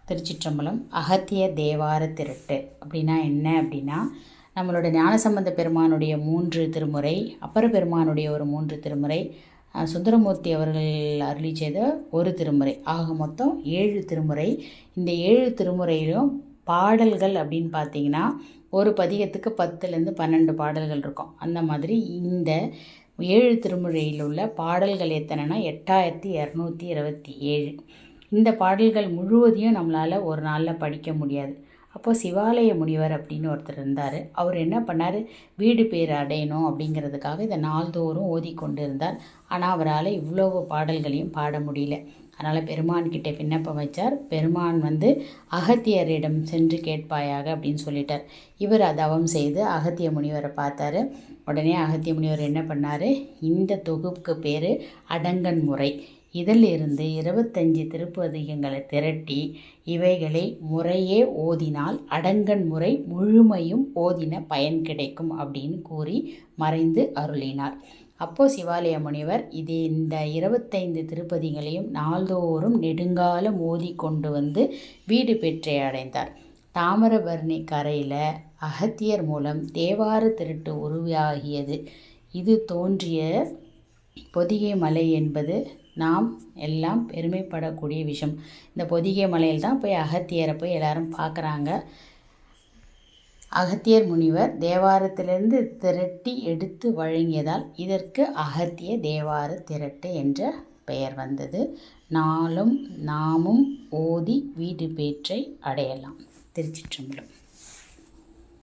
திருச்சிற்றம்பலம். அகத்திய தேவார திரட்டு அப்படின்னா என்ன அப்படின்னா, நம்மளோட ஞானசம்பந்த பெருமானுடைய 3 திருமுறை, அப்பர பெருமானுடைய ஒரு 3 திருமுறை, சுந்தரமூர்த்தி அவர்கள் அருளி செய்த ஒரு திருமுறை, ஆக மொத்தம் 7 திருமுறை. இந்த 7 திருமுறையிலும் பாடல்கள் அப்படின்னு பார்த்தீங்கன்னா, ஒரு பதிகத்துக்கு 10லேருந்து 12 பாடல்கள் இருக்கும். அந்த மாதிரி இந்த 7 திருமுறையில் உள்ள பாடல்கள் எத்தனைனா 8227. இந்த பாடல்கள் முழுவதையும் நம்மளால் ஒரு நாளில் படிக்க முடியாது. அப்போது சிவாலய முனிவர் அப்படின்னு ஒருத்தர் இருந்தார். அவர் என்ன பண்ணார், வீடு பேர் அடையணும் அப்படிங்கிறதுக்காக இதை நாள்தோறும் ஓதி கொண்டு இருந்தார். ஆனால் அவரால் இவ்வளோ பாடல்களையும் பாட முடியல. அதனால் பெருமான்கிட்ட விண்ணப்பம் வச்சார். பெருமான் அகத்தியரிடம் சென்று கேட்பாயாக அப்படின்னு சொல்லிட்டார். இவர் தவம் செய்து அகத்திய முனிவரை பார்த்தாரு. உடனே அகத்திய முனிவர் என்ன பண்ணார், இந்த தொகுப்புக்கு பேர் அடங்கன் முறை. இதிலிருந்து 25 திருப்பதிகங்களை திரட்டி இவைகளை முறையே ஓதினால் அடங்கன் முறை முழுமையும் ஓதின பயன் கிடைக்கும் அப்படின்னு கூறி மறைந்து அருளினார். அப்போது சிவாலய முனிவர் இந்த 25 திருப்பதிகளையும் நாள்தோறும் நெடுங்காலம் ஓதி கொண்டு வீடு பெற்றை அடைந்தார். தாமிரபரணி கரையில் அகத்தியர் மூலம் தேவார திருட்டு உருவாகியது. இது தோன்றிய பொதிகை மலை என்பது நாம் எல்லாம் பெருமைப்படக்கூடிய விஷயம். இந்த பொதிகை மலையில் தான் போய் அகத்தியரை போய் எல்லாரும் பார்க்குறாங்க. அகத்தியர் முனிவர் தேவாரத்திலிருந்து திரட்டி எடுத்து வழங்கியதால் இதற்கு அகத்திய தேவார திரட்டு என்ற பெயர் வந்தது. நாமும் ஓதி வீடு பேற்றை அடையலாம். திருச்சிற்றம்பலம்.